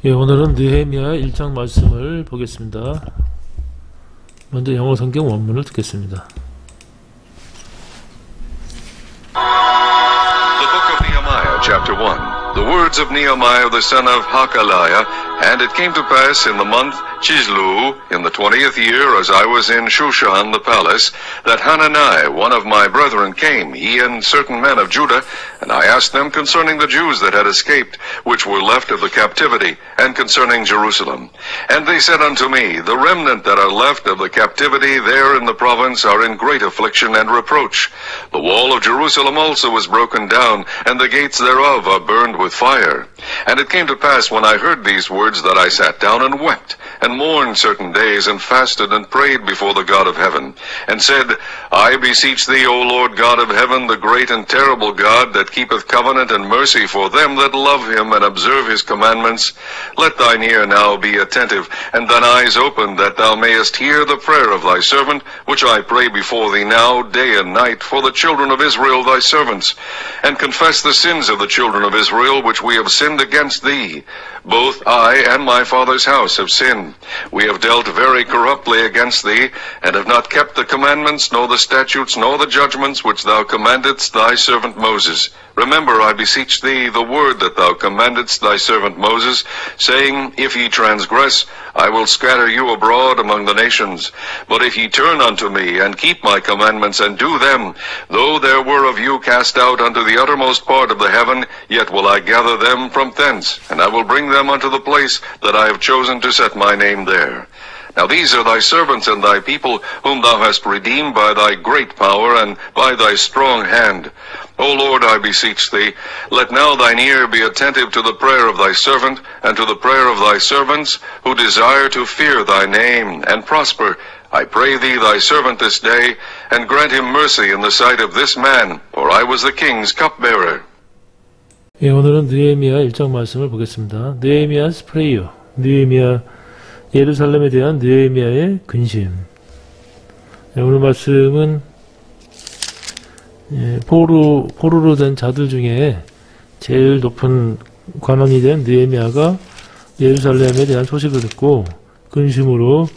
예, 오늘은 느헤미야 1장 말씀을 보겠습니다. 먼저 영어 성경 원문을 듣겠습니다. The book of Nehemiah, chapter 1. The words of Nehemiah the son of Hakaliah. And it came to pass in the month Chislu, in the 20th year, as I was in Shushan the palace, that Hanani, one of my brethren, came, he and certain men of Judah, and I asked them concerning the Jews that had escaped, which were left of the captivity, and concerning Jerusalem. And they said unto me, The remnant that are left of the captivity there in the province are in great affliction and reproach. The wall of Jerusalem also was broken down, and the gates thereof are burned with fire. And it came to pass, when I heard these words, that I sat down and wept, and mourned certain days, and fasted and prayed before the God of heaven, and said, I beseech thee, O Lord God of heaven, the great and terrible God, that keepeth covenant and mercy for them that love him and observe his commandments, let thine ear now be attentive, and thine eyes open, that thou mayest hear the prayer of thy servant, which I pray before thee now, day and night, for the children of Israel thy servants, and confess the sins of the children of Israel, which we have sinned against thee. Both I and my father's house have sinned. We have dealt very corruptly against thee, and have not kept the commandments, nor the statutes, nor the judgments which thou commandedst thy servant Moses. Remember, I beseech thee, the word that thou commandedst thy servant Moses, saying, If ye transgress, I will scatter you abroad among the nations. But if ye turn unto me, and keep my commandments, and do them, though there were of you cast out unto the uttermost part of the heaven, yet will I gather them from thence, and I will bring them unto the place that I have chosen to set my name there. Now these are thy servants and thy people, whom thou hast redeemed by thy great power and by thy strong hand. O Lord, I beseech thee, let now thine ear be attentive to the prayer of thy servant, and to the prayer of thy servants, who desire to fear thy name, and prosper. I pray thee, thy servant, this day, and grant him mercy in the sight of this man, for I was the king's cupbearer. 예, 오늘은 느헤미야 1장 말씀을 보겠습니다. 느헤미야's prayer. 느헤미야, 예루살렘에 대한 느헤미야의 근심. 예, 오늘 말씀은 포로로 된 자들 중에 제일 높은 관원이 된 느헤미야가 예루살렘에 대한 소식을 듣고 근심으로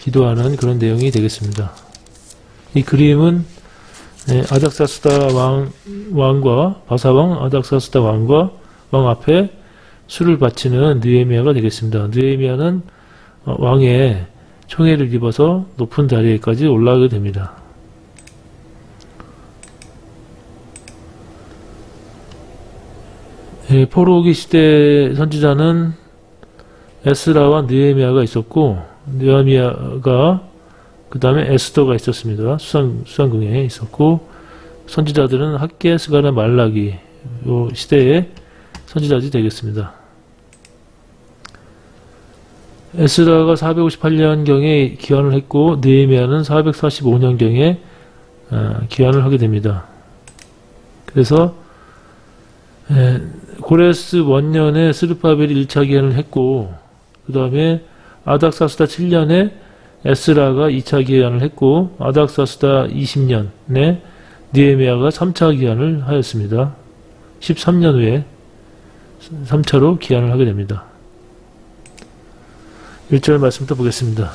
기도하는 그런 내용이 되겠습니다. 이 그림은 아닥사스다 왕과 바사왕 아닥사스다 왕과 왕 앞에 술을 바치는 느헤미야가 되겠습니다. 느헤미야는 왕의 총애를 입어서 높은 자리에까지 올라가게 됩니다. 포로기 시대 선지자는 에스라와 느헤미야가 있었고, 느헤미야가 그 다음에 에스더가 있었습니다. 수상궁에 있었고, 선지자들은 학개, 스가랴, 말라기, 요 시대의 선지자들이 되겠습니다. 에스라가 458년경에 기환을 했고, 느헤미야는 445년경에 기환을 하게 됩니다. 그래서 고레스 원년에 스룹바벨이 1차 기환을 했고, 그 다음에 아닥사스다 7년에 에스라가 2차 기환을 했고, 아닥사스다 20년에 느헤미야가 3차 기환을 하였습니다. 13년 후에 3차로 기환을 하게 됩니다. 1절 말씀부터 보겠습니다.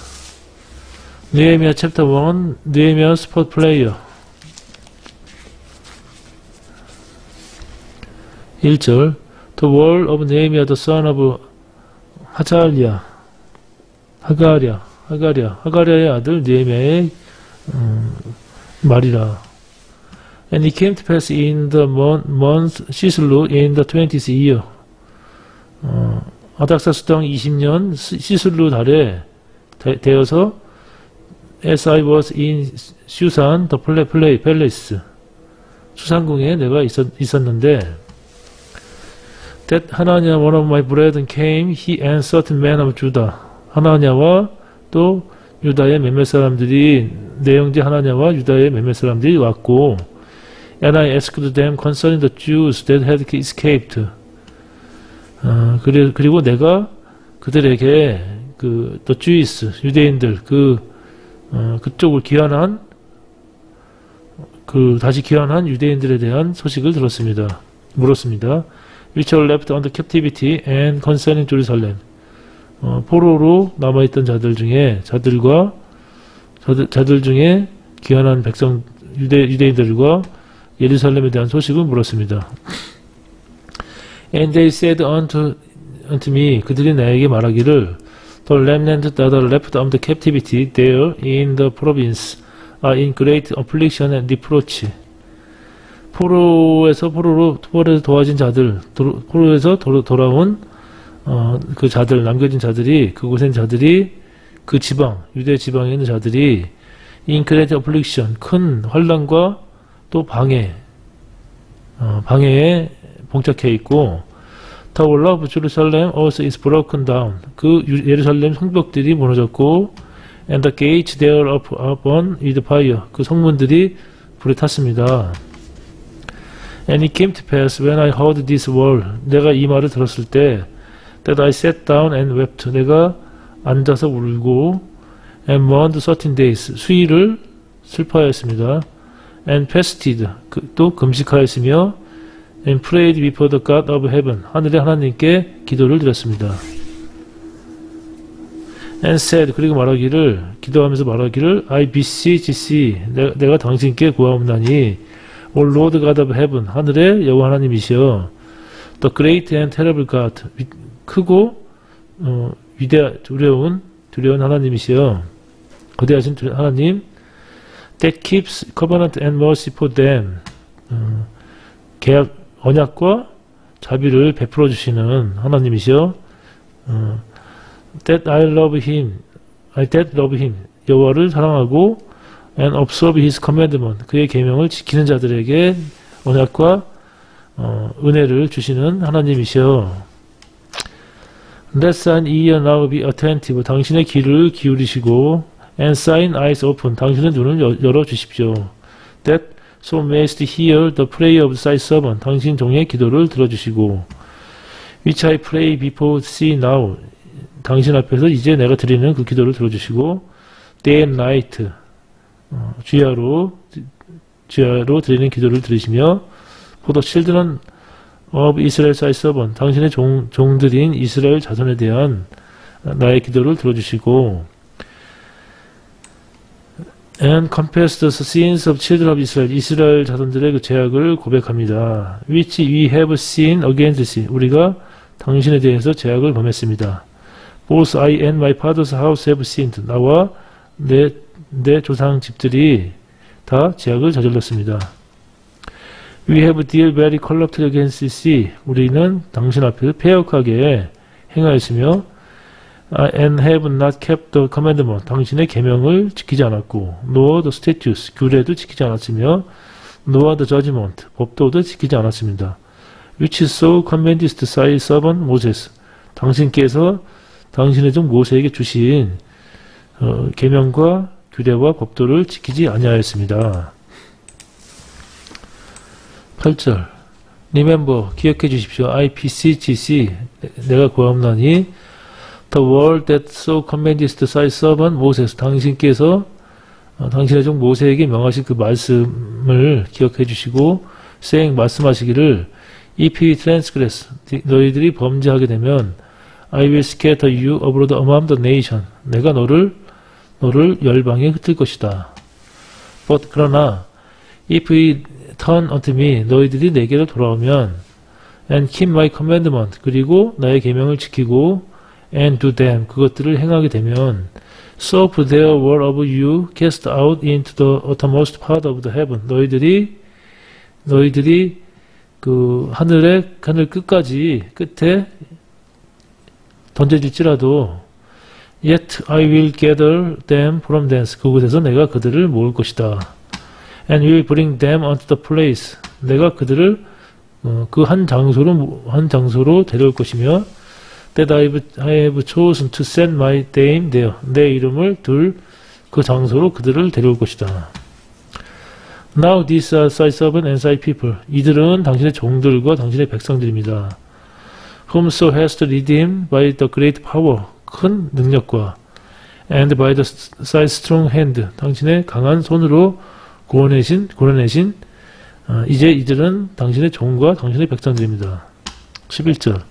느헤미야 챕터 1, 느헤미야 스포트 플레이어. 1절 The word of Nehemiah the son of 하가랴의 아들 느헤미야의 말이라. And it came to pass in the month Chislu in the 20th year. 아닥사스당 20년 시슬루 달에 되어서 as I was in Shushan the palace. 수상궁에 내가 있었는데 that 하나냐 one of my brethren came, he and certain men of Judah. 하나냐와 또 유다의 몇몇 사람들이, 내 형제 하나냐와 유다의 몇몇 사람들이 왔고, and I asked them concerning the Jews that had escaped. 그리고 내가 그들에게 the Jews, 유대인들, 그쪽을 다시 귀환한 유대인들에 대한 소식을 물었습니다. which are left under captivity and concerning Jerusalem. 포로로 남아있던 자들 중에 귀환한 백성 유대인들과 예루살렘에 대한 소식을 물었습니다. And they said unto me, 그들이 나에게 말하기를, the remnant that are left of the captivity there in the province are in great affliction and reproach. 포로에서 도와진 자들, 포로에서 돌아온 그 자들, 남겨진 자들이, 그곳에 있는 자들이, 그 지방, 유대 지방에 있는 자들이 in great affliction, 큰 환난과 또 방해에 봉착해 있고, The wall of Jerusalem also is broken down. 그 예루살렘 성벽들이 무너졌고, and the gates thereof are burned with fire. 그 성문들이 불에 탔습니다. And it came to pass when I heard this word, 내가 이 말을 들었을 때, that I sat down and wept. 내가 앉아서 울고, and mourned 13 days. 수일을 슬퍼하였습니다. And fasted. 또 금식하였으며, and prayed before the God of heaven. 하늘의 하나님께 기도를 드렸습니다. And said. 그리고 말하기를, 기도하면서 말하기를, I beseech thee. 내가 당신께 구하옵나니, O Lord God of heaven. 하늘의 여호와 하나님이시여. The great and terrible God. 크고 두려운 하나님이시여. 거대하신 하나님. That keeps covenant and mercy for them. 계약, 언약과 자비를 베풀어 주시는 하나님이시여. That I love him. that love him. 여호와를 사랑하고 and observe his commandment. 그의 계명을 지키는 자들에게 언약과 은혜를 주시는 하나님이시여. Let thine ear now be attentive. 당신의 귀를 기울이시고 and thine eyes open. 당신의 눈을 열어주십시오. That so mayest hear the prayer of thy servant. 당신 종의 기도를 들어주시고 which I pray before thee now. 당신 앞에서 이제 내가 드리는 그 기도를 들어주시고 day and night. 주야로 드리는 기도를 들으시며 for the children of Israel thy servant. 당신의 종들인 이스라엘 자손에 대한 나의 기도를 들어주시고 and confess the sins of children of Israel. 이스라엘 자손들의 그 죄악을 고백합니다. which we have sinned against thee. 우리가 당신에 대해서 죄악을 범했습니다. both I and my father's house have sinned. 나와 내 조상 집들이 다 죄악을 저질렀습니다. We have dealt very corruptly against thee. 우리는 당신 앞에서 패역하게 행하였으며 and have not kept the commandment. 당신의 계명을 지키지 않았고 nor the statutes. 규례도 지키지 않았으며 nor the judgment. 법도도 지키지 않았습니다. which so commandest thy servant Moses. 당신께서 당신의 종 모세에게 주신 계명과 규례와 법도를 지키지 아니하였습니다. 8절 Remember, 기억해 주십시오. I beseech thee, 내가 구하옵나니 the word that so commandest thy servant Moses. 당신께서 당신의 종 모세에게 명하신 그 말씀을 기억해 주시고 saying, 말씀하시기를 if we transgress, 너희들이 범죄하게 되면 I will scatter you abroad among the nation. 내가 너를 열방에 흩을 것이다. But 그러나 if we turn unto me, 너희들이 내게로 돌아오면 and keep my commandment, 그리고 나의 계명을 지키고 and do them, 그것들을 행하게 되면 so there were of you cast out into the uttermost part of the heaven. 너희들이 그 하늘 끝에 던져질지라도 yet I will gather them from thence. 그곳에서 내가 그들을 모을 것이다. and will bring them unto the place. 내가 그들을 그 한 장소로 데려올 것이며 that I have chosen to send my name there. 내 이름을 둘 그 장소로 그들을 데려올 것이다. Now these are thy servant and thy people. 이들은 당신의 종들과 당신의 백성들입니다. Whom so hast redeemed by the great power. 큰 능력과 and by thy strong hand. 당신의 강한 손으로 구원해내신 이제 이들은 당신의 종과 당신의 백성들입니다. 11절.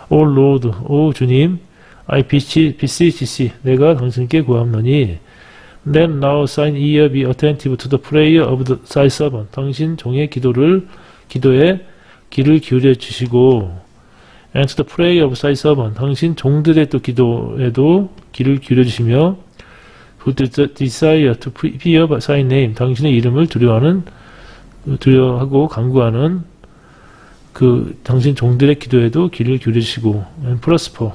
오 로드, 오 주님, I beseech, 내가 당신께 구하노니, Let now thine ear be attentive to the prayer of thy servant. 당신 종의 기도에 귀를 기울여 주시고, and to the prayer of thy servant. 당신 종들의 또 기도에도 귀를 기울여 주시며, who desire to fear thy name. 당신의 이름을 두려워하고 간구하는 그 당신 종들의 기도에도 귀를 기울여 주시고, and prosper.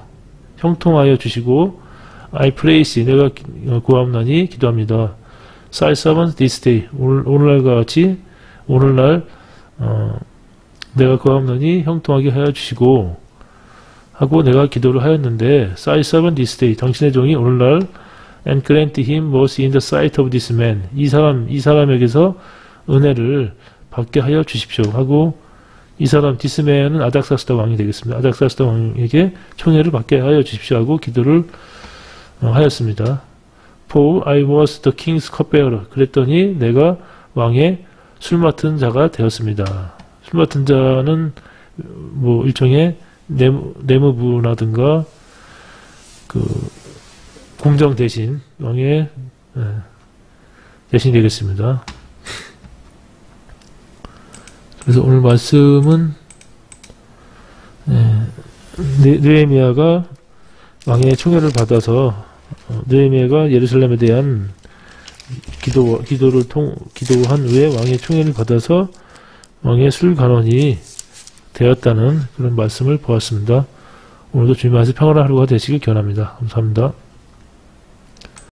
형통하여 주시고, I praise, 내가 구하옵나니 기도합니다. Thy servant this day, 오늘날과 같이 오늘날 내가 구하옵나니 형통하게 하여 주시고 하고 내가 기도를 하였는데, Thy servant this day, 당신의 종이 오늘날 and grant him mercy in the sight of this man, 이 사람에게서 은혜를 받게 하여 주십시오 하고, 이 사람 this man은 아닥사스다 왕이 되겠습니다. 아닥사스다 왕에게 총애를 받게 하여 주십시오 하고 기도를 하였습니다. For I was the king's cupbearer. 그랬더니 내가 왕의 술 맡은 자가 되었습니다. 술 맡은 자는 뭐 일종의 내무부라든가 그 공정 대신, 왕의 대신이 되겠습니다. 그래서 오늘 말씀은 느헤미야가 왕의 총애를 받아서 느헤미야가 예루살렘에 대한 기도한 후에 왕의 총애를 받아서 왕의 술간원이 되었다는 그런 말씀을 보았습니다. 오늘도 주님 안에서 평안한 하루가 되시길 기원합니다. 감사합니다.